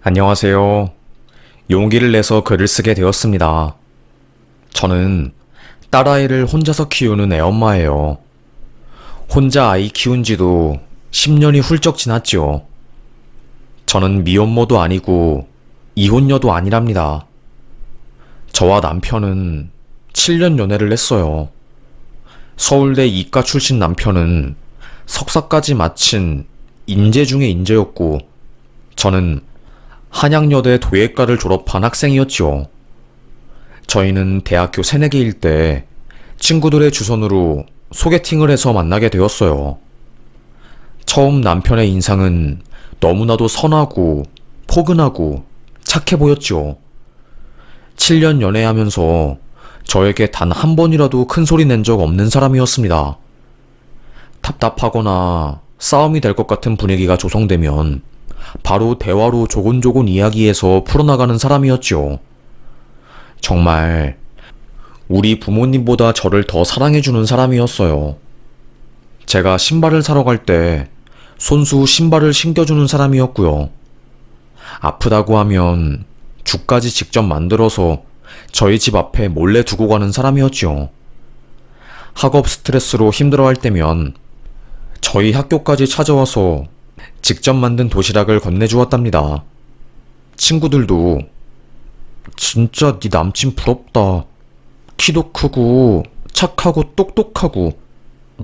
안녕하세요. 용기를 내서 글을 쓰게 되었습니다. 저는 딸아이를 혼자서 키우는 애엄마예요. 혼자 아이 키운 지도 10년이 훌쩍 지났죠. 저는 미혼모도 아니고 이혼녀도 아니랍니다. 저와 남편은 7년 연애를 했어요. 서울대 이과 출신 남편은 석사까지 마친 인재 중의 인재였고, 저는 한양여대 도예과를 졸업한 학생이었죠. 저희는 대학교 새내기일 때 친구들의 주선으로 소개팅을 해서 만나게 되었어요. 처음 남편의 인상은 너무나도 선하고 포근하고 착해 보였죠. 7년 연애하면서 저에게 단 한 번이라도 큰 소리 낸 적 없는 사람이었습니다. 답답하거나 싸움이 될 것 같은 분위기가 조성되면 바로 대화로 조곤조곤 이야기해서 풀어나가는 사람이었죠. 정말 우리 부모님보다 저를 더 사랑해주는 사람이었어요. 제가 신발을 사러 갈 때 손수 신발을 신겨주는 사람이었고요. 아프다고 하면 죽까지 직접 만들어서 저희 집 앞에 몰래 두고 가는 사람이었죠. 학업 스트레스로 힘들어할 때면 저희 학교까지 찾아와서 직접 만든 도시락을 건네주었답니다. 친구들도 진짜 네 남친 부럽다. 키도 크고 착하고 똑똑하고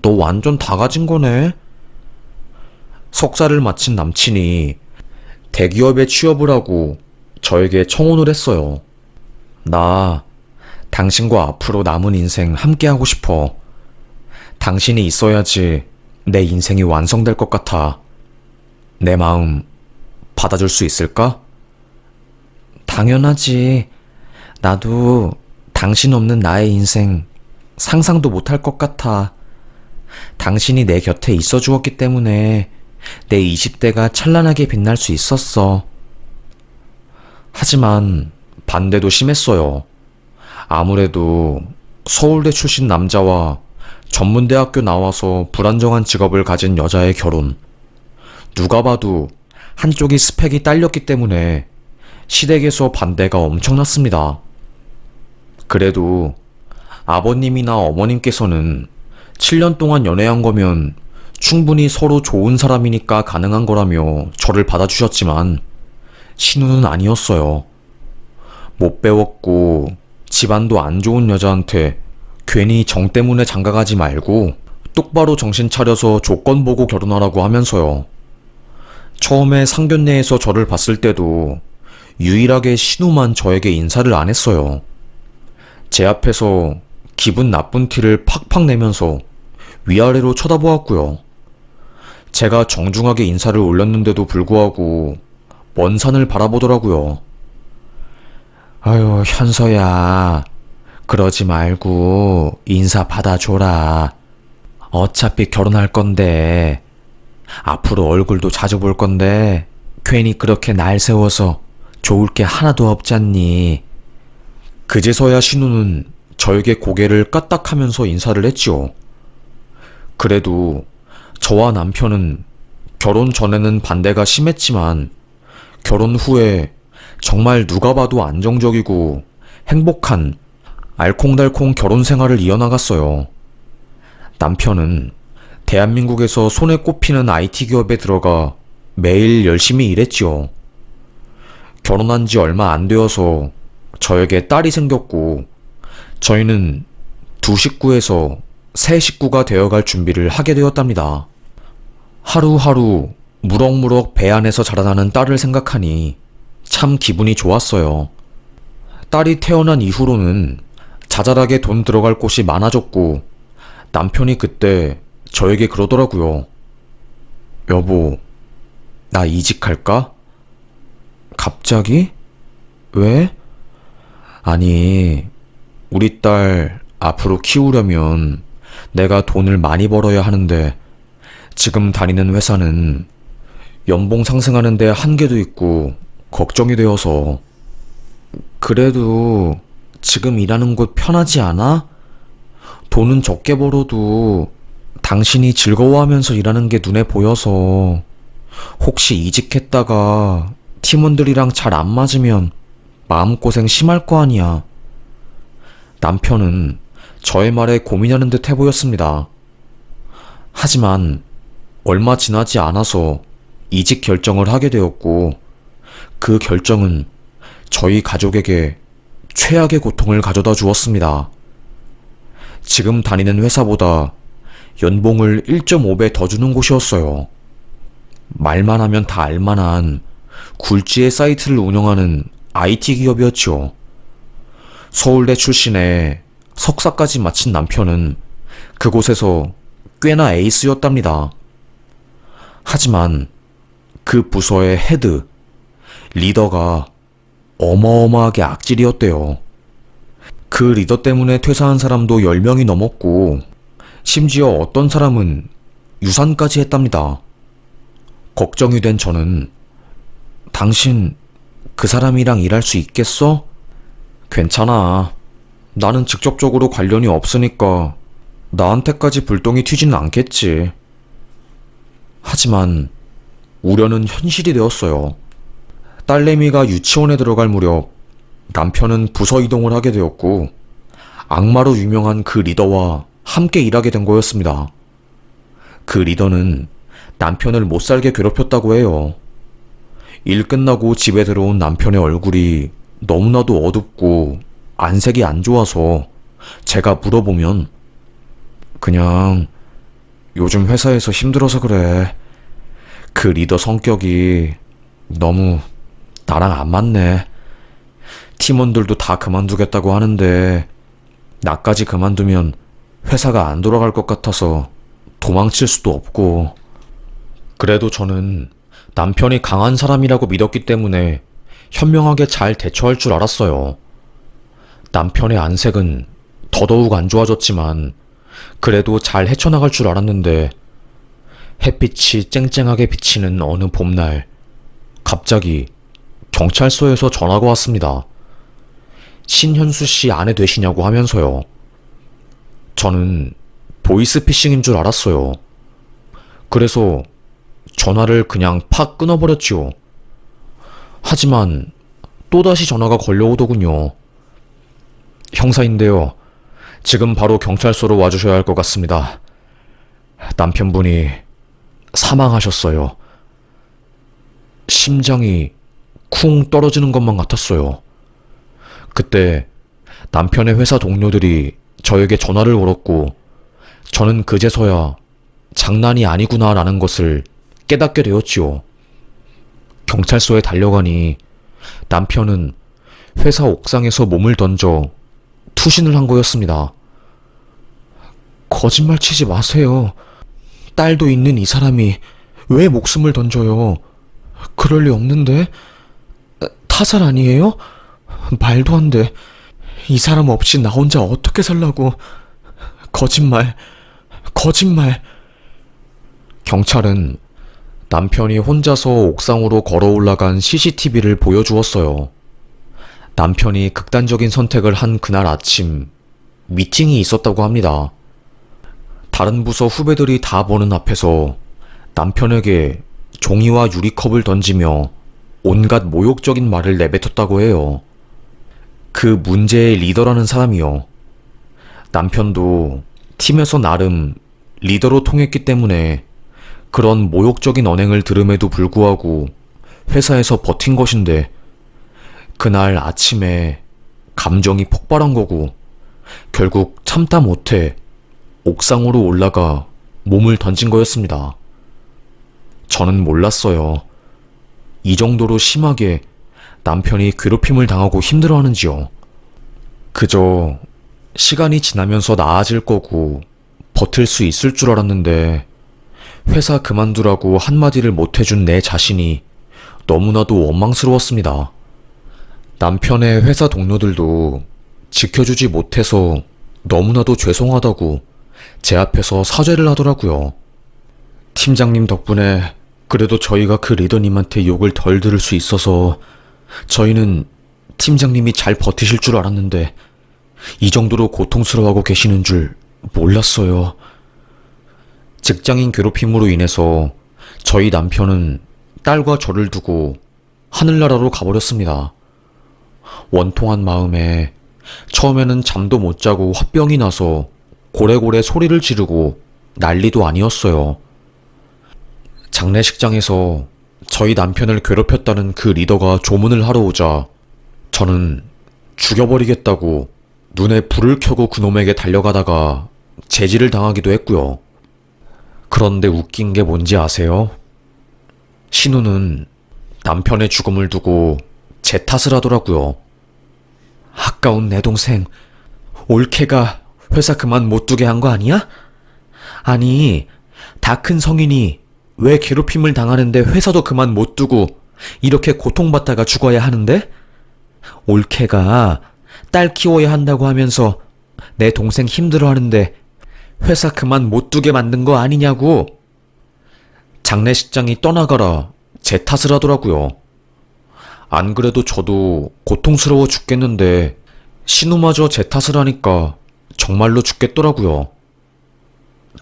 너 완전 다 가진 거네. 석사를 마친 남친이 대기업에 취업을 하고 저에게 청혼을 했어요. 나 당신과 앞으로 남은 인생 함께 하고 싶어. 당신이 있어야지 내 인생이 완성될 것 같아. 내 마음 받아줄 수 있을까? 당연하지. 나도 당신 없는 나의 인생 상상도 못할 것 같아. 당신이 내 곁에 있어 주었기 때문에 내 20대가 찬란하게 빛날 수 있었어. 하지만 반대도 심했어요. 아무래도 서울대 출신 남자와 전문대학교 나와서 불안정한 직업을 가진 여자의 결혼. 누가 봐도 한쪽이 스펙이 딸렸기 때문에 시댁에서 반대가 엄청났습니다. 그래도 아버님이나 어머님께서는 7년 동안 연애한 거면 충분히 서로 좋은 사람이니까 가능한 거라며 저를 받아주셨지만 신우는 아니었어요. 못 배웠고 집안도 안 좋은 여자한테 괜히 정 때문에 장가가지 말고 똑바로 정신 차려서 조건 보고 결혼하라고 하면서요. 처음에 상견례에서 저를 봤을 때도 유일하게 신우만 저에게 인사를 안 했어요. 제 앞에서 기분 나쁜 티를 팍팍 내면서 위아래로 쳐다보았고요. 제가 정중하게 인사를 올렸는데도 불구하고 먼 산을 바라보더라고요. 아유, 현서야. 그러지 말고 인사 받아줘라. 어차피 결혼할 건데, 앞으로 얼굴도 자주 볼 건데 괜히 그렇게 날 세워서 좋을 게 하나도 없잖니. 그제서야 신우는 저에게 고개를 까딱하면서 인사를 했지요. 그래도 저와 남편은 결혼 전에는 반대가 심했지만 결혼 후에 정말 누가 봐도 안정적이고 행복한 알콩달콩 결혼 생활을 이어나갔어요. 남편은 대한민국에서 손에 꼽히는 IT 기업에 들어가 매일 열심히 일했지요. 결혼한 지 얼마 안 되어서 저에게 딸이 생겼고, 저희는 두 식구에서 세 식구가 되어갈 준비를 하게 되었답니다. 하루하루 무럭무럭 배 안에서 자라나는 딸을 생각하니 참 기분이 좋았어요. 딸이 태어난 이후로는 자잘하게 돈 들어갈 곳이 많아졌고, 남편이 그때 저에게 그러더라고요. 여보, 나 이직할까? 갑자기? 왜? 아니, 우리 딸 앞으로 키우려면 내가 돈을 많이 벌어야 하는데 지금 다니는 회사는 연봉 상승하는데 한계도 있고 걱정이 되어서. 그래도 지금 일하는 곳 편하지 않아? 돈은 적게 벌어도 당신이 즐거워하면서 일하는 게 눈에 보여서 혹시 이직했다가 팀원들이랑 잘 안 맞으면 마음고생 심할 거 아니야. 남편은 저의 말에 고민하는 듯 해보였습니다. 하지만 얼마 지나지 않아서 이직 결정을 하게 되었고, 그 결정은 저희 가족에게 최악의 고통을 가져다 주었습니다. 지금 다니는 회사보다 연봉을 1.5배 더 주는 곳이었어요. 말만 하면 다 알만한 굴지의 사이트를 운영하는 IT 기업이었죠. 서울대 출신에 석사까지 마친 남편은 그곳에서 꽤나 에이스였답니다. 하지만 그 부서의 헤드, 리더가 어마어마하게 악질이었대요. 그 리더 때문에 퇴사한 사람도 10명이 넘었고, 심지어 어떤 사람은 유산까지 했답니다. 걱정이 된 저는 당신 그 사람이랑 일할 수 있겠어? 괜찮아. 나는 직접적으로 관련이 없으니까 나한테까지 불똥이 튀지는 않겠지. 하지만 우려는 현실이 되었어요. 딸내미가 유치원에 들어갈 무렵 남편은 부서 이동을 하게 되었고, 악마로 유명한 그 리더와 함께 일하게 된 거였습니다. 그 리더는 남편을 못살게 괴롭혔다고 해요. 일 끝나고 집에 들어온 남편의 얼굴이 너무나도 어둡고 안색이 안 좋아서 제가 물어보면, 그냥 요즘 회사에서 힘들어서 그래. 그 리더 성격이 너무 나랑 안 맞네. 팀원들도 다 그만두겠다고 하는데 나까지 그만두면 회사가 안 돌아갈 것 같아서 도망칠 수도 없고. 그래도 저는 남편이 강한 사람이라고 믿었기 때문에 현명하게 잘 대처할 줄 알았어요. 남편의 안색은 더더욱 안 좋아졌지만 그래도 잘 헤쳐나갈 줄 알았는데, 햇빛이 쨍쨍하게 비치는 어느 봄날, 갑자기 경찰서에서 전화가 왔습니다. 신현수 씨 아내 되시냐고 하면서요. 저는 보이스피싱인 줄 알았어요. 그래서 전화를 그냥 팍 끊어버렸지요. 하지만 또다시 전화가 걸려오더군요. 형사인데요. 지금 바로 경찰서로 와주셔야 할 것 같습니다. 남편분이 사망하셨어요. 심장이 쿵 떨어지는 것만 같았어요. 그때 남편의 회사 동료들이 저에게 전화를 걸었고, 저는 그제서야 장난이 아니구나라는 것을 깨닫게 되었지요. 경찰서에 달려가니 남편은 회사 옥상에서 몸을 던져 투신을 한 거였습니다. 거짓말 치지 마세요. 딸도 있는 이 사람이 왜 목숨을 던져요? 그럴 리 없는데? 타살 아니에요? 말도 안 돼. 이 사람 없이 나 혼자 어떻게 살라고. 거짓말. 거짓말. 경찰은 남편이 혼자서 옥상으로 걸어 올라간 CCTV를 보여주었어요. 남편이 극단적인 선택을 한 그날 아침, 미팅이 있었다고 합니다. 다른 부서 후배들이 다 보는 앞에서 남편에게 종이와 유리컵을 던지며 온갖 모욕적인 말을 내뱉었다고 해요. 그 문제의 리더라는 사람이요. 남편도 팀에서 나름 리더로 통했기 때문에 그런 모욕적인 언행을 들음에도 불구하고 회사에서 버틴 것인데, 그날 아침에 감정이 폭발한 거고 결국 참다 못해 옥상으로 올라가 몸을 던진 거였습니다. 저는 몰랐어요. 이 정도로 심하게 남편이 괴롭힘을 당하고 힘들어하는지요. 그저 시간이 지나면서 나아질 거고 버틸 수 있을 줄 알았는데, 회사 그만두라고 한마디를 못해준 내 자신이 너무나도 원망스러웠습니다. 남편의 회사 동료들도 지켜주지 못해서 너무나도 죄송하다고 제 앞에서 사죄를 하더라고요. 팀장님 덕분에 그래도 저희가 그 리더님한테 욕을 덜 들을 수 있어서 저희는 팀장님이 잘 버티실 줄 알았는데 이 정도로 고통스러워하고 계시는 줄 몰랐어요. 직장인 괴롭힘으로 인해서 저희 남편은 딸과 저를 두고 하늘나라로 가버렸습니다. 원통한 마음에 처음에는 잠도 못 자고 화병이 나서 고래고래 소리를 지르고 난리도 아니었어요. 장례식장에서 저희 남편을 괴롭혔다는 그 리더가 조문을 하러 오자 저는 죽여버리겠다고 눈에 불을 켜고 그놈에게 달려가다가 제지를 당하기도 했고요. 그런데 웃긴 게 뭔지 아세요? 신우는 남편의 죽음을 두고 제 탓을 하더라고요. 아까운 내 동생, 올케가 회사 그만 못 두게 한 거 아니야? 아니, 다 큰 성인이 왜 괴롭힘을 당하는데 회사도 그만 못 두고 이렇게 고통받다가 죽어야 하는데? 올케가 딸 키워야 한다고 하면서 내 동생 힘들어하는데 회사 그만 못 두게 만든 거 아니냐고. 장례식장이 떠나가라 제 탓을 하더라고요. 안 그래도 저도 고통스러워 죽겠는데 신우마저 제 탓을 하니까 정말로 죽겠더라고요.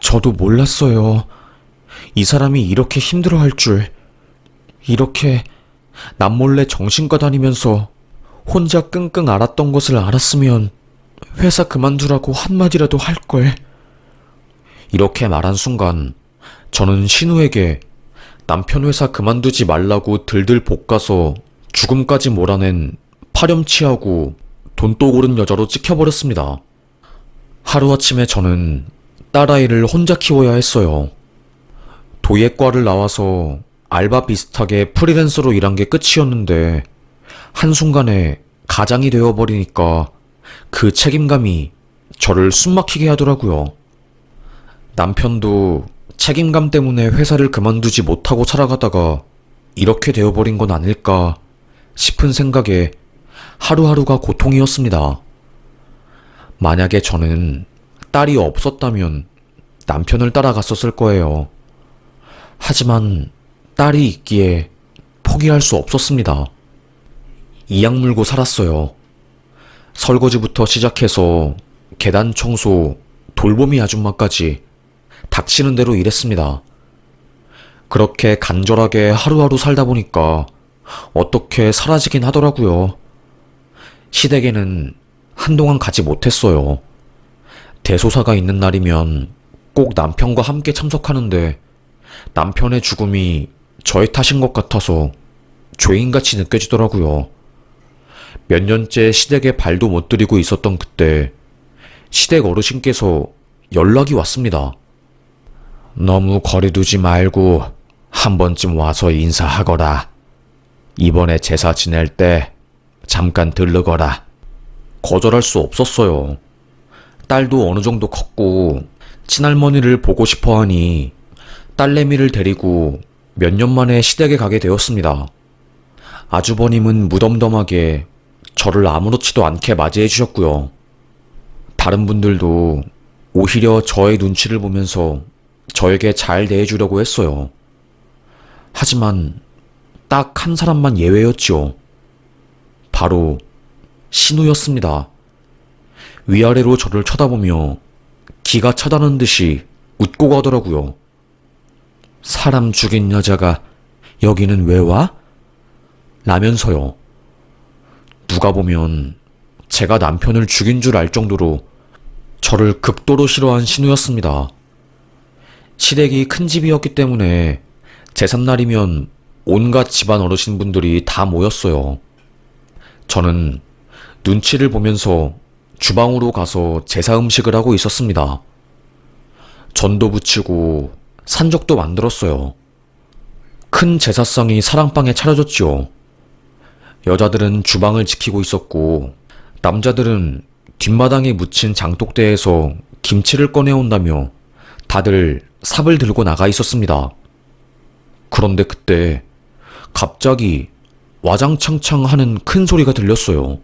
저도 몰랐어요. 이 사람이 이렇게 힘들어할 줄. 이렇게 남몰래 정신과 다니면서 혼자 끙끙 앓았던 것을 알았으면 회사 그만두라고 한마디라도 할걸. 이렇게 말한 순간 저는 신우에게 남편 회사 그만두지 말라고 들들 볶아서 죽음까지 몰아낸 파렴치하고 돈독 오른 여자로 찍혀버렸습니다. 하루아침에 저는 딸아이를 혼자 키워야 했어요. 도예과를 나와서 알바 비슷하게 프리랜서로 일한 게 끝이었는데 한순간에 가장이 되어버리니까 그 책임감이 저를 숨막히게 하더라고요. 남편도 책임감 때문에 회사를 그만두지 못하고 살아가다가 이렇게 되어버린 건 아닐까 싶은 생각에 하루하루가 고통이었습니다. 만약에 저는 딸이 없었다면 남편을 따라갔었을 거예요. 하지만 딸이 있기에 포기할 수 없었습니다. 이악 물고 살았어요. 설거지부터 시작해서 계단 청소, 돌보미 아줌마까지 닥치는 대로 일했습니다. 그렇게 간절하게 하루하루 살다 보니까 어떻게 사라지긴 하더라고요. 시댁에는 한동안 가지 못했어요. 대소사가 있는 날이면 꼭 남편과 함께 참석하는데 남편의 죽음이 저의 탓인 것 같아서 죄인같이 느껴지더라고요. 몇 년째 시댁에 발도 못 들이고 있었던 그때 시댁 어르신께서 연락이 왔습니다. 너무 거리두지 말고 한 번쯤 와서 인사하거라. 이번에 제사 지낼 때 잠깐 들르거라. 거절할 수 없었어요. 딸도 어느 정도 컸고 친할머니를 보고 싶어 하니 딸내미를 데리고 몇 년 만에 시댁에 가게 되었습니다. 아주버님은 무덤덤하게 저를 아무렇지도 않게 맞이해 주셨고요. 다른 분들도 오히려 저의 눈치를 보면서 저에게 잘 대해주려고 했어요. 하지만 딱 한 사람만 예외였지요. 바로 신우였습니다. 위아래로 저를 쳐다보며 기가 차다는 듯이 웃고 가더라고요. 사람 죽인 여자가 여기는 왜 와? 라면서요. 누가 보면 제가 남편을 죽인 줄 알 정도로 저를 극도로 싫어한 신우였습니다. 시댁이 큰 집이었기 때문에 제삿날이면 온갖 집안 어르신분들이 다 모였어요. 저는 눈치를 보면서 주방으로 가서 제사 음식을 하고 있었습니다. 전도 부치고 산적도 만들었어요. 큰 제사상이 사랑방에 차려졌지요. 여자들은 주방을 지키고 있었고 남자들은 뒷마당에 묻힌 장독대에서 김치를 꺼내온다며 다들 삽을 들고 나가 있었습니다. 그런데 그때 갑자기 와장창창 하는 큰 소리가 들렸어요.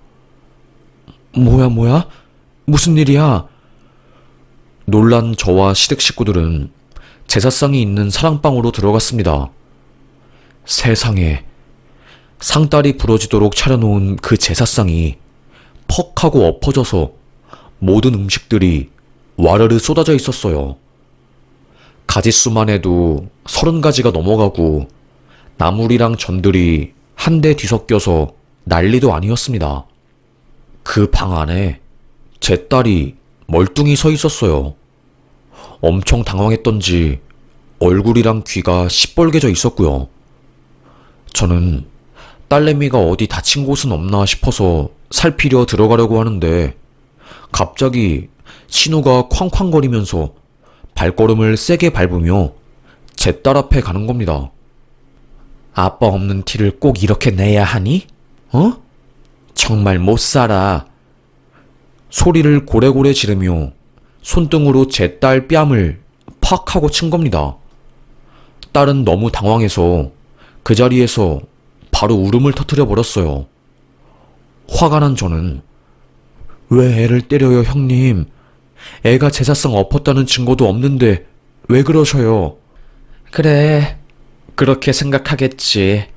뭐야? 무슨 일이야? 놀란 저와 시댁 식구들은 제사상이 있는 사랑방으로 들어갔습니다. 세상에, 상다리 부러지도록 차려놓은 그 제사상이 퍽 하고 엎어져서 모든 음식들이 와르르 쏟아져 있었어요. 가짓수만 해도 30가지가 넘어가고 나물이랑 전들이 한 대 뒤섞여서 난리도 아니었습니다. 그 방 안에 제 딸이 멀뚱히 서 있었어요. 엄청 당황했던지 얼굴이랑 귀가 시뻘개져 있었고요. 저는 딸내미가 어디 다친 곳은 없나 싶어서 살피려 들어가려고 하는데 갑자기 신우가 쾅쾅거리면서 발걸음을 세게 밟으며 제 딸 앞에 가는 겁니다. 아빠 없는 티를 꼭 이렇게 내야 하니? 어? 정말 못 살아. 소리를 고래고래 지르며 손등으로 제 딸 뺨을 팍 하고 친 겁니다. 딸은 너무 당황해서 그 자리에서 바로 울음을 터뜨려 버렸어요. 화가 난 저는 왜 애를 때려요, 형님? 애가 제사상 엎었다는 증거도 없는데 왜 그러셔요? 그래, 그렇게 생각하겠지.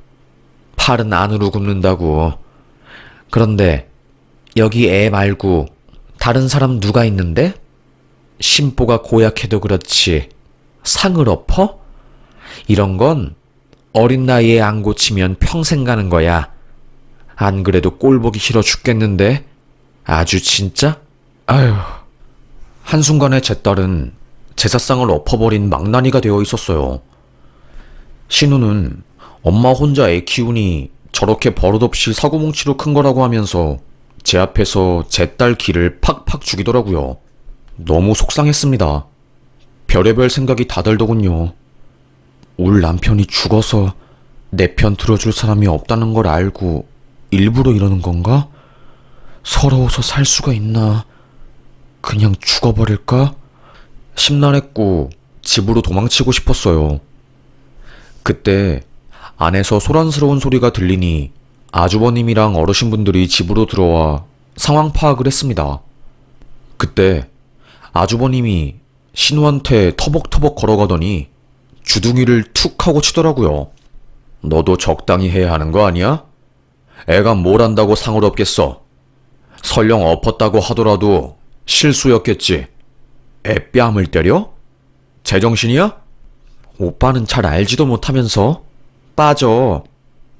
팔은 안으로 굽는다고. 그런데 여기 애 말고 다른 사람 누가 있는데? 심보가 고약해도 그렇지 상을 엎어? 이런 건 어린 나이에 안 고치면 평생 가는 거야. 안 그래도 꼴 보기 싫어 죽겠는데 아주 진짜? 아휴. 한순간에 제 딸은 제사상을 엎어버린 망나니가 되어 있었어요. 신우는 엄마 혼자 애 키우니 저렇게 버릇없이 사고뭉치로 큰 거라고 하면서 제 앞에서 제 딸 기를 팍팍 죽이더라고요. 너무 속상했습니다. 별의별 생각이 다 들더군요. 울 남편이 죽어서 내 편 들어줄 사람이 없다는 걸 알고 일부러 이러는 건가? 서러워서 살 수가 있나? 그냥 죽어버릴까? 심란했고 집으로 도망치고 싶었어요. 그때 안에서 소란스러운 소리가 들리니 아주버님이랑 어르신분들이 집으로 들어와 상황 파악을 했습니다. 그때 아주버님이 신우한테 터벅터벅 걸어가더니 주둥이를 툭 하고 치더라고요. 너도 적당히 해야 하는 거 아니야? 애가 뭘 안다고 상을 얻겠어. 설령 엎었다고 하더라도 실수였겠지. 애 뺨을 때려? 제정신이야? 오빠는 잘 알지도 못하면서 빠져.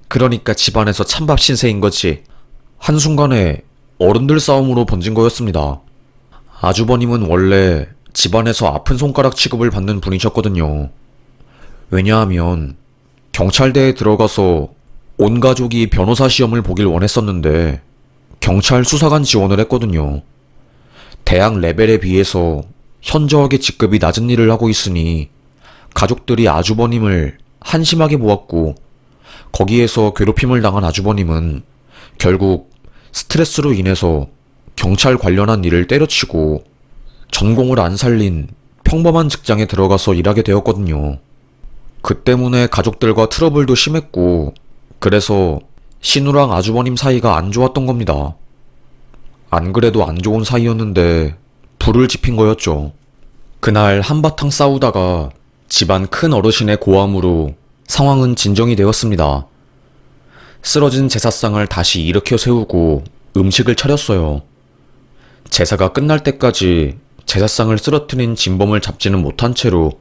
그러니까 집안에서 찬밥 신세인 거지. 한순간에 어른들 싸움으로 번진 거였습니다. 아주버님은 원래 집안에서 아픈 손가락 취급을 받는 분이셨거든요. 왜냐하면 경찰대에 들어가서 온 가족이 변호사 시험을 보길 원했었는데 경찰 수사관 지원을 했거든요. 대학 레벨에 비해서 현저하게 직급이 낮은 일을 하고 있으니 가족들이 아주버님을 한심하게 보았고 거기에서 괴롭힘을 당한 아주버님은 결국 스트레스로 인해서 경찰 관련한 일을 때려치고 전공을 안 살린 평범한 직장에 들어가서 일하게 되었거든요. 그 때문에 가족들과 트러블도 심했고 그래서 신우랑 아주버님 사이가 안 좋았던 겁니다. 안 그래도 안 좋은 사이였는데 불을 지핀 거였죠. 그날 한바탕 싸우다가 집안 큰 어르신의 고함으로 상황은 진정이 되었습니다. 쓰러진 제사상을 다시 일으켜 세우고 음식을 차렸어요. 제사가 끝날 때까지 제사상을 쓰러뜨린 진범을 잡지는 못한 채로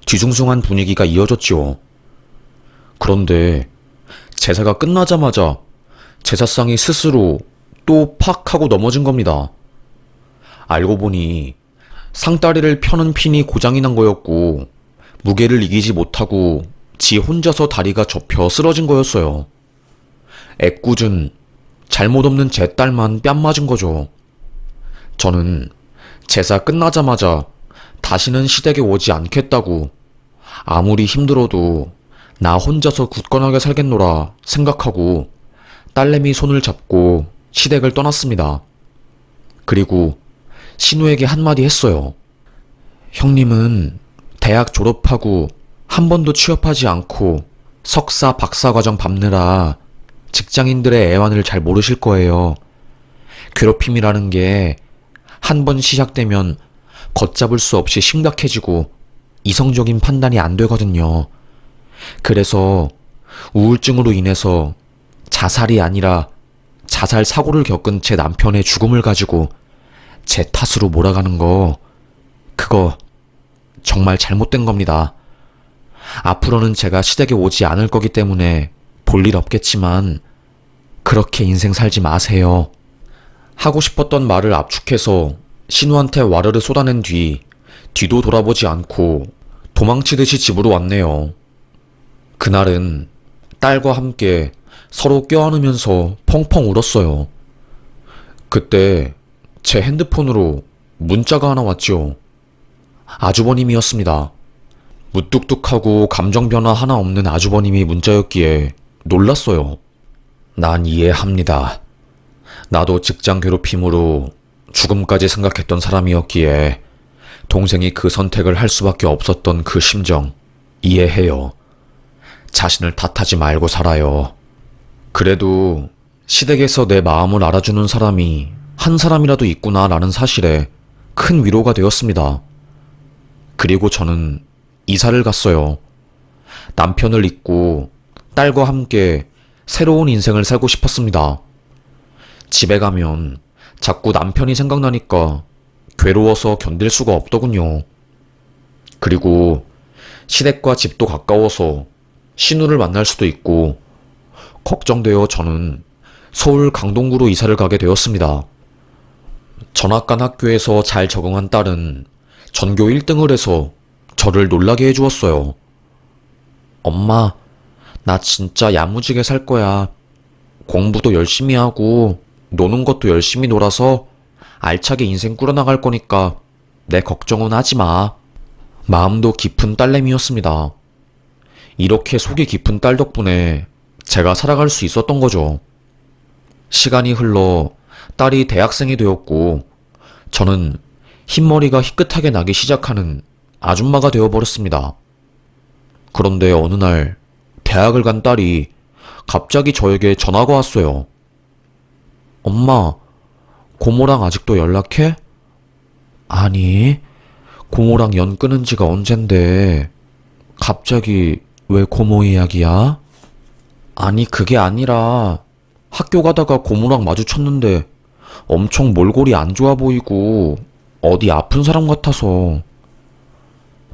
뒤숭숭한 분위기가 이어졌지요. 그런데 제사가 끝나자마자 제사상이 스스로 또 팍 하고 넘어진 겁니다. 알고 보니 상다리를 펴는 핀이 고장이 난 거였고 무게를 이기지 못하고 지 혼자서 다리가 접혀 쓰러진 거였어요. 애꿎은 잘못 없는 제 딸만 뺨 맞은 거죠. 저는 제사 끝나자마자 다시는 시댁에 오지 않겠다고 아무리 힘들어도 나 혼자서 굳건하게 살겠노라 생각하고 딸내미 손을 잡고 시댁을 떠났습니다. 그리고 신우에게 한마디 했어요. 형님은 대학 졸업하고 한 번도 취업하지 않고 석사, 박사 과정 밟느라 직장인들의 애환을 잘 모르실 거예요. 괴롭힘이라는 게 한 번 시작되면 걷잡을 수 없이 심각해지고 이성적인 판단이 안 되거든요. 그래서 우울증으로 인해서 자살이 아니라 자살 사고를 겪은 제 남편의 죽음을 가지고 제 탓으로 몰아가는 거, 그거 정말 잘못된 겁니다. 앞으로는 제가 시댁에 오지 않을 거기 때문에 볼일 없겠지만 그렇게 인생 살지 마세요. 하고 싶었던 말을 압축해서 신우한테 와르르 쏟아낸 뒤도 돌아보지 않고 도망치듯이 집으로 왔네요. 그날은 딸과 함께 서로 껴안으면서 펑펑 울었어요. 그때 제 핸드폰으로 문자가 하나 왔죠. 아주버님이었습니다. 무뚝뚝하고 감정 변화 하나 없는 아주버님이 문자였기에 놀랐어요. 난 이해합니다. 나도 직장 괴롭힘으로 죽음까지 생각했던 사람이었기에 동생이 그 선택을 할 수밖에 없었던 그 심정 이해해요. 자신을 탓하지 말고 살아요. 그래도 시댁에서 내 마음을 알아주는 사람이 한 사람이라도 있구나라는 사실에 큰 위로가 되었습니다. 그리고 저는 이사를 갔어요. 남편을 잊고 딸과 함께 새로운 인생을 살고 싶었습니다. 집에 가면 자꾸 남편이 생각나니까 괴로워서 견딜 수가 없더군요. 그리고 시댁과 집도 가까워서 신우를 만날 수도 있고 걱정되어 저는 서울 강동구로 이사를 가게 되었습니다. 전학 간 학교에서 잘 적응한 딸은 전교 1등을 해서 저를 놀라게 해주었어요. 엄마, 나 진짜 야무지게 살 거야. 공부도 열심히 하고 노는 것도 열심히 놀아서 알차게 인생 꾸려나갈 거니까 내 걱정은 하지 마. 마음도 깊은 딸내미였습니다. 이렇게 속이 깊은 딸 덕분에 제가 살아갈 수 있었던 거죠. 시간이 흘러 딸이 대학생이 되었고 저는 흰머리가 희끗하게 나기 시작하는 아줌마가 되어버렸습니다. 그런데 어느 날 대학을 간 딸이 갑자기 저에게 전화가 왔어요. 엄마, 고모랑 아직도 연락해? 아니, 고모랑 연 끊은 지가 언젠데 갑자기 왜 고모 이야기야? 아니, 그게 아니라 학교 가다가 고모랑 마주쳤는데 엄청 몰골이 안 좋아 보이고 어디 아픈 사람 같아서.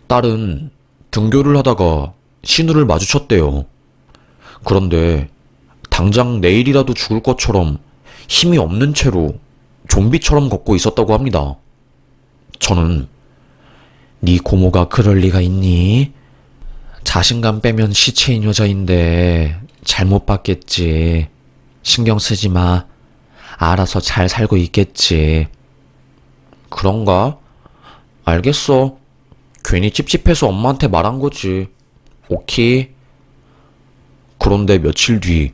딸은 등교를 하다가 신우를 마주쳤대요. 그런데 당장 내일이라도 죽을 것처럼 힘이 없는 채로 좀비처럼 걷고 있었다고 합니다. 저는 네 고모가 그럴 리가 있니? 자신감 빼면 시체인 여자인데 잘못 봤겠지. 신경 쓰지 마. 알아서 잘 살고 있겠지. 그런가? 알겠어. 괜히 찝찝해서 엄마한테 말한 거지. 오케이. 그런데 며칠 뒤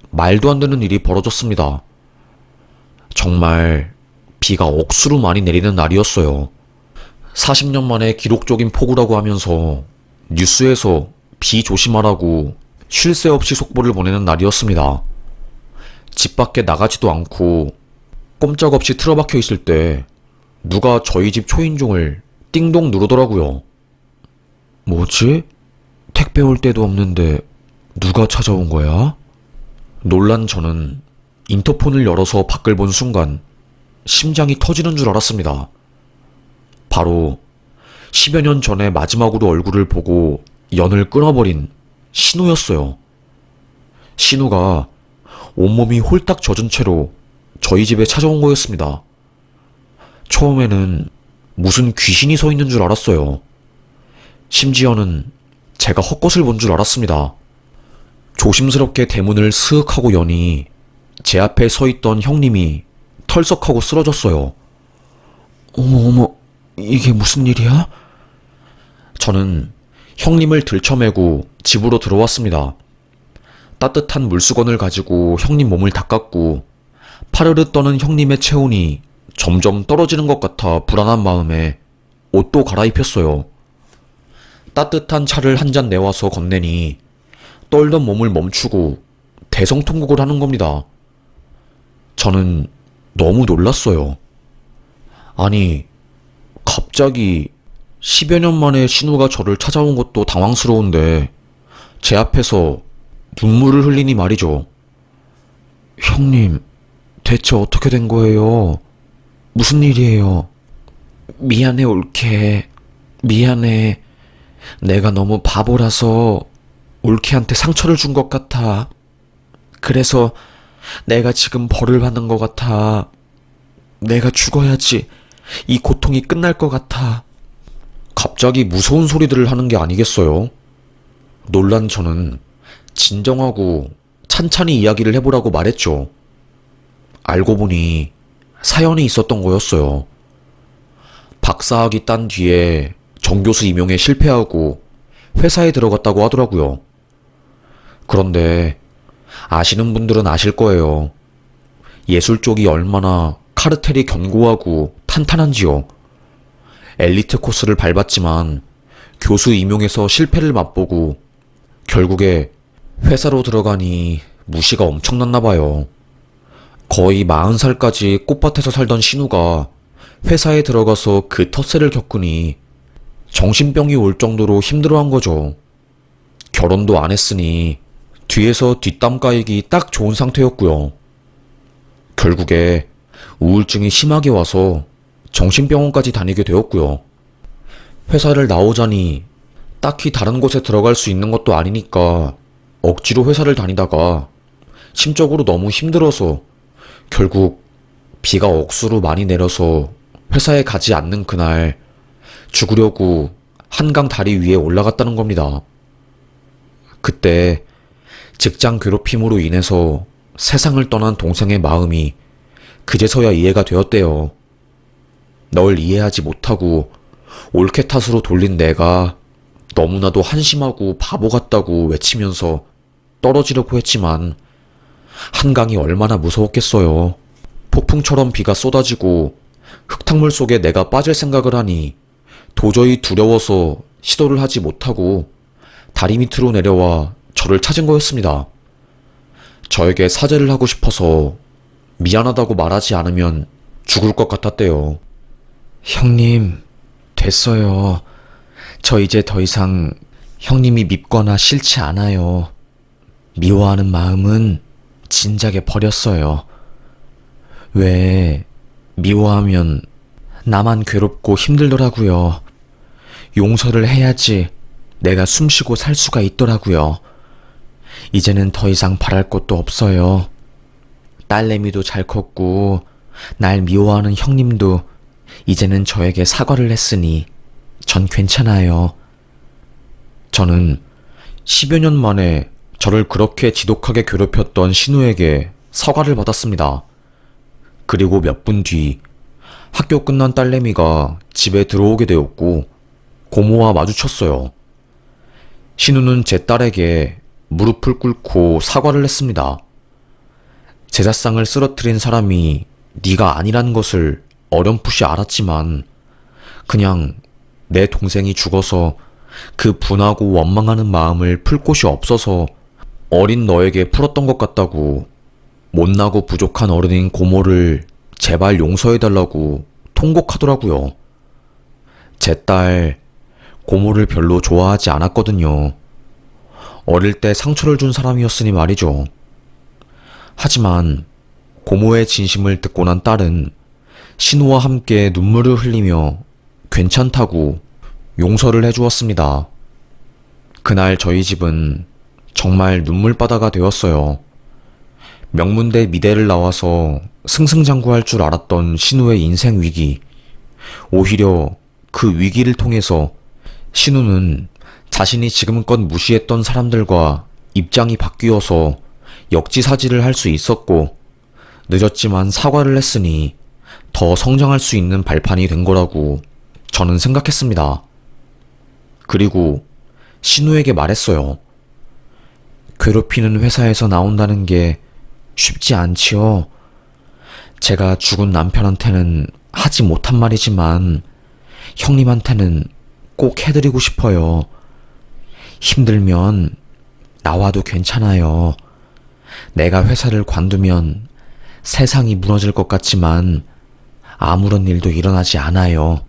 말도 안 되는 일이 벌어졌습니다. 정말 비가 억수로 많이 내리는 날이었어요. 40년 만에 기록적인 폭우라고 하면서 뉴스에서 비 조심하라고 쉴 새 없이 속보를 보내는 날이었습니다. 집 밖에 나가지도 않고 꼼짝없이 틀어박혀 있을 때 누가 저희 집 초인종을 띵동 누르더라고요. 뭐지? 택배 올 때도 없는데 누가 찾아온 거야? 놀란 저는 인터폰을 열어서 밖을 본 순간 심장이 터지는 줄 알았습니다. 바로 10여 년 전에 마지막으로 얼굴을 보고 연을 끊어버린 신우였어요. 신우가 온몸이 홀딱 젖은 채로 저희 집에 찾아온 거였습니다. 처음에는 무슨 귀신이 서 있는 줄 알았어요. 심지어는 제가 헛것을 본 줄 알았습니다. 조심스럽게 대문을 스윽 하고 여니 제 앞에 서 있던 형님이 털썩하고 쓰러졌어요. 어머, 이게 무슨 일이야? 저는 형님을 들쳐매고 집으로 들어왔습니다. 따뜻한 물수건을 가지고 형님 몸을 닦았고 파르르 떠는 형님의 체온이 점점 떨어지는 것 같아 불안한 마음에 옷도 갈아입혔어요. 따뜻한 차를 한 잔 내와서 건네니 떨던 몸을 멈추고 대성통곡을 하는 겁니다. 저는 너무 놀랐어요. 아니, 갑자기 10여 년 만에 신우가 저를 찾아온 것도 당황스러운데 제 앞에서 눈물을 흘리니 말이죠. 형님, 대체 어떻게 된 거예요? 무슨 일이에요? 미안해, 올케. 미안해. 내가 너무 바보라서 올케한테 상처를 준 것 같아. 그래서 내가 지금 벌을 받는 것 같아. 내가 죽어야지 이 고통이 끝날 것 같아. 갑자기 무서운 소리들을 하는 게 아니겠어요? 놀란 저는 진정하고 찬찬히 이야기를 해보라고 말했죠. 알고 보니 사연이 있었던 거였어요. 박사학위 딴 뒤에 정교수 임용에 실패하고 회사에 들어갔다고 하더라고요. 그런데 아시는 분들은 아실 거예요. 예술 쪽이 얼마나 카르텔이 견고하고 탄탄한지요. 엘리트 코스를 밟았지만 교수 임용에서 실패를 맛보고 결국에 회사로 들어가니 무시가 엄청났나 봐요. 거의 40살까지 꽃밭에서 살던 신우가 회사에 들어가서 그 텃세를 겪으니 정신병이 올 정도로 힘들어한 거죠. 결혼도 안 했으니 뒤에서 뒷담 까이기 딱 좋은 상태였고요. 결국에 우울증이 심하게 와서 정신병원까지 다니게 되었고요. 회사를 나오자니 딱히 다른 곳에 들어갈 수 있는 것도 아니니까 억지로 회사를 다니다가 심적으로 너무 힘들어서 결국 비가 억수로 많이 내려서 회사에 가지 않는 그날 죽으려고 한강 다리 위에 올라갔다는 겁니다. 그때 직장 괴롭힘으로 인해서 세상을 떠난 동생의 마음이 그제서야 이해가 되었대요. 널 이해하지 못하고 올케 탓으로 돌린 내가 너무나도 한심하고 바보 같다고 외치면서 떨어지려고 했지만 한강이 얼마나 무서웠겠어요. 폭풍처럼 비가 쏟아지고 흙탕물 속에 내가 빠질 생각을 하니 도저히 두려워서 시도를 하지 못하고 다리 밑으로 내려와 저를 찾은 거였습니다. 저에게 사죄를 하고 싶어서 미안하다고 말하지 않으면 죽을 것 같았대요. 형님, 됐어요. 저 이제 더 이상 형님이 밉거나 싫지 않아요. 미워하는 마음은 진작에 버렸어요. 왜 미워하면 나만 괴롭고 힘들더라고요. 용서를 해야지 내가 숨쉬고 살 수가 있더라고요. 이제는 더 이상 바랄 것도 없어요. 딸내미도 잘 컸고 날 미워하는 형님도 이제는 저에게 사과를 했으니 전 괜찮아요. 저는 10여 년 만에 저를 그렇게 지독하게 괴롭혔던 신우에게 사과를 받았습니다. 그리고 몇 분 뒤 학교 끝난 딸내미가 집에 들어오게 되었고 고모와 마주쳤어요. 신우는 제 딸에게 무릎을 꿇고 사과를 했습니다. 제사상을 쓰러뜨린 사람이 네가 아니라는 것을 어렴풋이 알았지만 그냥 내 동생이 죽어서 그 분하고 원망하는 마음을 풀 곳이 없어서 어린 너에게 풀었던 것 같다고 못나고 부족한 어른인 고모를 제발 용서해달라고 통곡하더라고요. 제 딸 고모를 별로 좋아하지 않았거든요. 어릴 때 상처를 준 사람이었으니 말이죠. 하지만 고모의 진심을 듣고 난 딸은 신우와 함께 눈물을 흘리며 괜찮다고 용서를 해주었습니다. 그날 저희 집은 정말 눈물바다가 되었어요. 명문대 미대를 나와서 승승장구할 줄 알았던 신우의 인생 위기. 오히려 그 위기를 통해서 신우는 자신이 지금껏 무시했던 사람들과 입장이 바뀌어서 역지사지를 할 수 있었고 늦었지만 사과를 했으니 더 성장할 수 있는 발판이 된 거라고 저는 생각했습니다. 그리고 신우에게 말했어요. 괴롭히는 회사에서 나온다는 게 쉽지 않지요. 제가 죽은 남편한테는 하지 못한 말이지만 형님한테는 꼭 해드리고 싶어요. 힘들면 나와도 괜찮아요. 내가 회사를 관두면 세상이 무너질 것 같지만 아무런 일도 일어나지 않아요.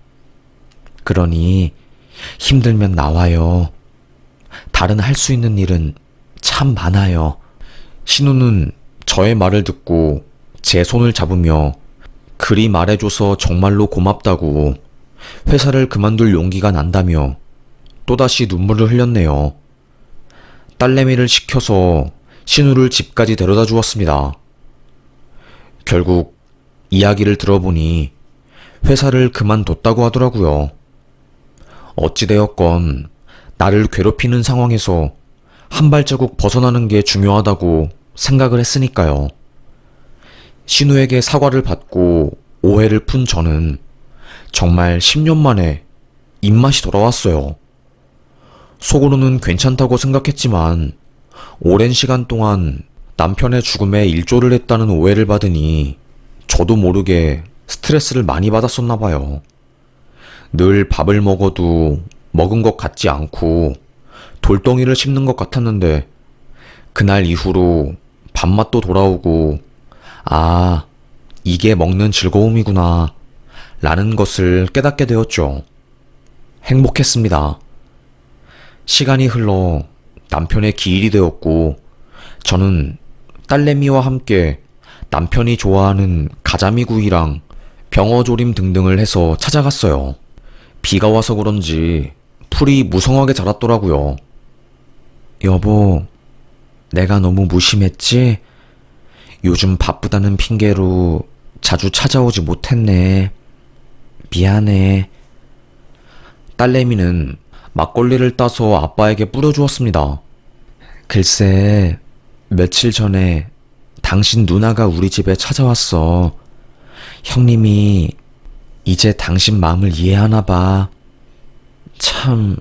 그러니 힘들면 나와요. 다른 할 수 있는 일은 참 많아요. 신우는 저의 말을 듣고 제 손을 잡으며 그리 말해줘서 정말로 고맙다고 회사를 그만둘 용기가 난다며 또다시 눈물을 흘렸네요. 딸내미를 시켜서 신우를 집까지 데려다 주었습니다. 결국 이야기를 들어보니 회사를 그만뒀다고 하더라고요. 어찌되었건 나를 괴롭히는 상황에서 한 발자국 벗어나는 게 중요하다고 생각을 했으니까요. 신우에게 사과를 받고 오해를 푼 저는 정말 10년 만에 입맛이 돌아왔어요. 속으로는 괜찮다고 생각했지만 오랜 시간 동안 남편의 죽음에 일조를 했다는 오해를 받으니 저도 모르게 스트레스를 많이 받았었나 봐요. 늘 밥을 먹어도 먹은 것 같지 않고 돌덩이를 씹는 것 같았는데 그날 이후로 밥맛도 돌아오고 아, 이게 먹는 즐거움이구나 라는 것을 깨닫게 되었죠. 행복했습니다. 시간이 흘러 남편의 기일이 되었고 저는 딸내미와 함께 남편이 좋아하는 가자미구이랑 병어조림 등등을 해서 찾아갔어요. 비가 와서 그런지 풀이 무성하게 자랐더라고요. 여보, 내가 너무 무심했지? 요즘 바쁘다는 핑계로 자주 찾아오지 못했네. 미안해. 딸내미는 막걸리를 따서 아빠에게 뿌려주었습니다. 글쎄, 며칠 전에 당신 누나가 우리 집에 찾아왔어. 형님이 이제 당신 마음을 이해하나 봐. 참,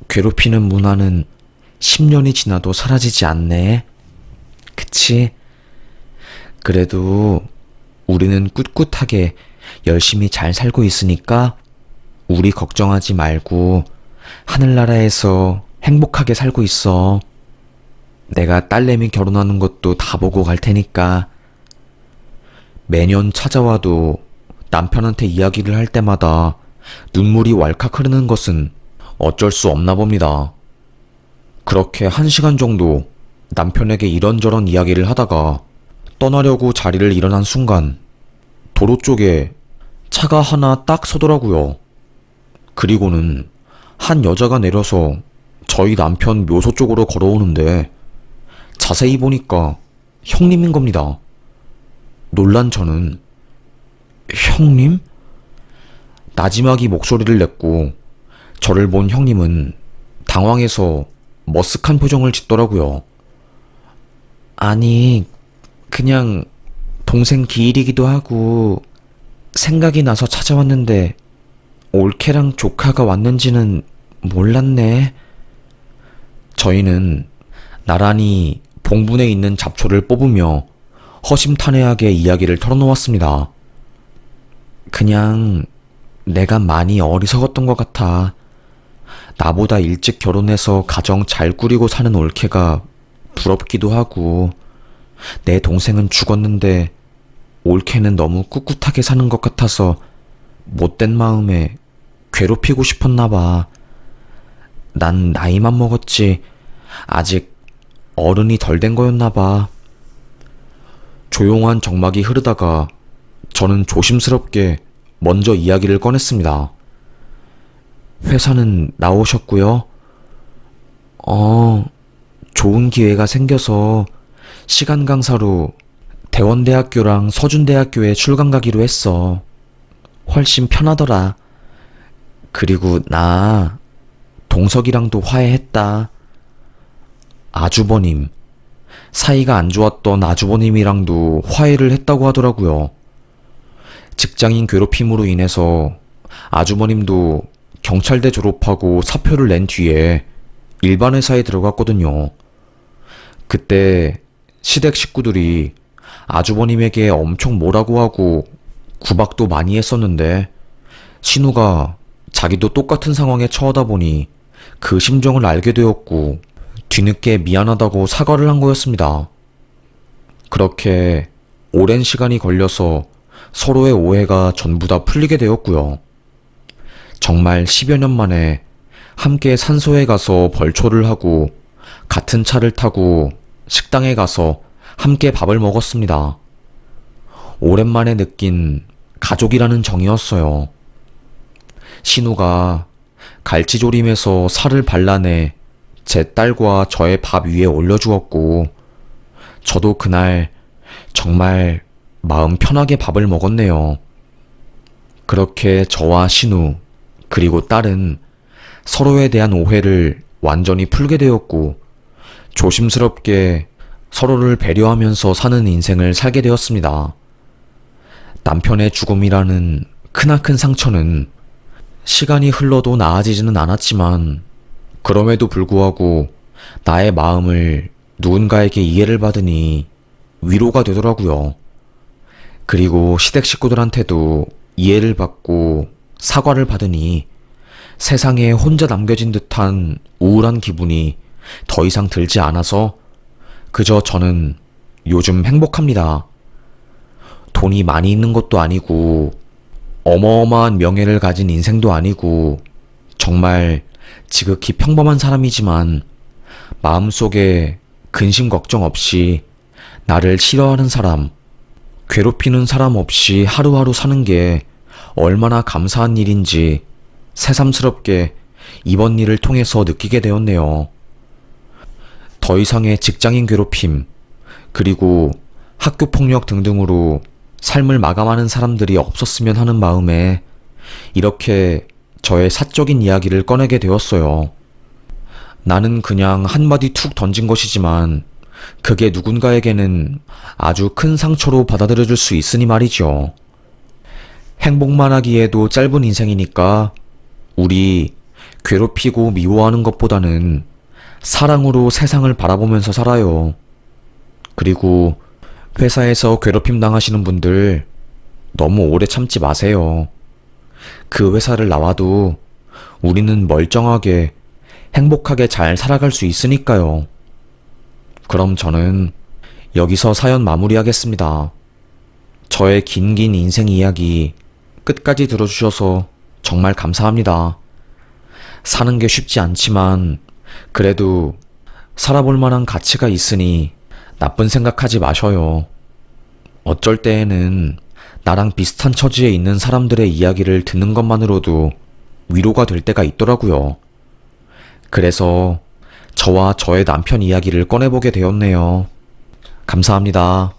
괴롭히는 문화는 10년이 지나도 사라지지 않네. 그치? 그래도 우리는 꿋꿋하게 열심히 잘 살고 있으니까 우리 걱정하지 말고 하늘나라에서 행복하게 살고 있어. 내가 딸내미 결혼하는 것도 다 보고 갈 테니까. 매년 찾아와도 남편한테 이야기를 할 때마다 눈물이 왈칵 흐르는 것은 어쩔 수 없나 봅니다. 그렇게 1시간 정도 남편에게 이런저런 이야기를 하다가 떠나려고 자리를 일어난 순간 도로 쪽에 차가 하나 딱 서더라고요. 그리고는 한 여자가 내려서 저희 남편 묘소 쪽으로 걸어오는데 자세히 보니까 형님인 겁니다. 놀란 저는 형님? 나지막이 목소리를 냈고 저를 본 형님은 당황해서 머쓱한 표정을 짓더라고요. 아니, 그냥 동생 기일이기도 하고 생각이 나서 찾아왔는데 올케랑 조카가 왔는지는 몰랐네. 저희는 나란히 봉분에 있는 잡초를 뽑으며 허심탄회하게 이야기를 털어놓았습니다. 그냥 내가 많이 어리석었던 것 같아. 나보다 일찍 결혼해서 가정 잘 꾸리고 사는 올케가 부럽기도 하고 내 동생은 죽었는데 올케는 너무 꿋꿋하게 사는 것 같아서 못된 마음에 괴롭히고 싶었나 봐. 난 나이만 먹었지 아직 어른이 덜 된 거였나 봐. 조용한 정막이 흐르다가 저는 조심스럽게 먼저 이야기를 꺼냈습니다. 회사는 나오셨고요. 좋은 기회가 생겨서 시간 강사로 대원대학교랑 서준대학교에 출강 가기로 했어. 훨씬 편하더라. 그리고 나 동석이랑도 화해했다. 아주버님, 사이가 안 좋았던 아주버님이랑도 화해를 했다고 하더라고요. 직장인 괴롭힘으로 인해서 아주버님도 경찰대 졸업하고 사표를 낸 뒤에 일반 회사에 들어갔거든요. 그때 시댁 식구들이 아주버님에게 엄청 뭐라고 하고 구박도 많이 했었는데 신우가 자기도 똑같은 상황에 처하다 보니 그 심정을 알게 되었고 뒤늦게 미안하다고 사과를 한 거였습니다. 그렇게 오랜 시간이 걸려서 서로의 오해가 전부 다 풀리게 되었고요. 정말 10여 년 만에 함께 산소에 가서 벌초를 하고 같은 차를 타고 식당에 가서 함께 밥을 먹었습니다. 오랜만에 느낀 가족이라는 정이었어요. 신우가 갈치조림에서 살을 발라내 제 딸과 저의 밥 위에 올려주었고 저도 그날 정말 마음 편하게 밥을 먹었네요. 그렇게 저와 신우, 그리고 딸은 서로에 대한 오해를 완전히 풀게 되었고, 조심스럽게 서로를 배려하면서 사는 인생을 살게 되었습니다. 남편의 죽음이라는 크나큰 상처는 시간이 흘러도 나아지지는 않았지만, 그럼에도 불구하고 나의 마음을 누군가에게 이해를 받으니 위로가 되더라고요. 그리고 시댁 식구들한테도 이해를 받고 사과를 받으니 세상에 혼자 남겨진 듯한 우울한 기분이 더 이상 들지 않아서 그저 저는 요즘 행복합니다. 돈이 많이 있는 것도 아니고 어마어마한 명예를 가진 인생도 아니고 정말 지극히 평범한 사람이지만 마음속에 근심 걱정 없이 나를 싫어하는 사람, 괴롭히는 사람 없이 하루하루 사는 게 얼마나 감사한 일인지 새삼스럽게 이번 일을 통해서 느끼게 되었네요. 더 이상의 직장인 괴롭힘, 그리고 학교 폭력 등등으로 삶을 마감하는 사람들이 없었으면 하는 마음에 이렇게 저의 사적인 이야기를 꺼내게 되었어요. 나는 그냥 한마디 툭 던진 것이지만 그게 누군가에게는 아주 큰 상처로 받아들여질 수 있으니 말이죠. 행복만 하기에도 짧은 인생이니까 우리 괴롭히고 미워하는 것보다는 사랑으로 세상을 바라보면서 살아요. 그리고 회사에서 괴롭힘 당하시는 분들 너무 오래 참지 마세요. 그 회사를 나와도 우리는 멀쩡하게 행복하게 잘 살아갈 수 있으니까요. 그럼 저는 여기서 사연 마무리하겠습니다. 저의 긴 인생 이야기 끝까지 들어주셔서 정말 감사합니다. 사는 게 쉽지 않지만 그래도 살아볼 만한 가치가 있으니 나쁜 생각하지 마셔요. 어쩔 때에는 나랑 비슷한 처지에 있는 사람들의 이야기를 듣는 것만으로도 위로가 될 때가 있더라고요. 그래서 저와 저의 남편 이야기를 꺼내보게 되었네요. 감사합니다.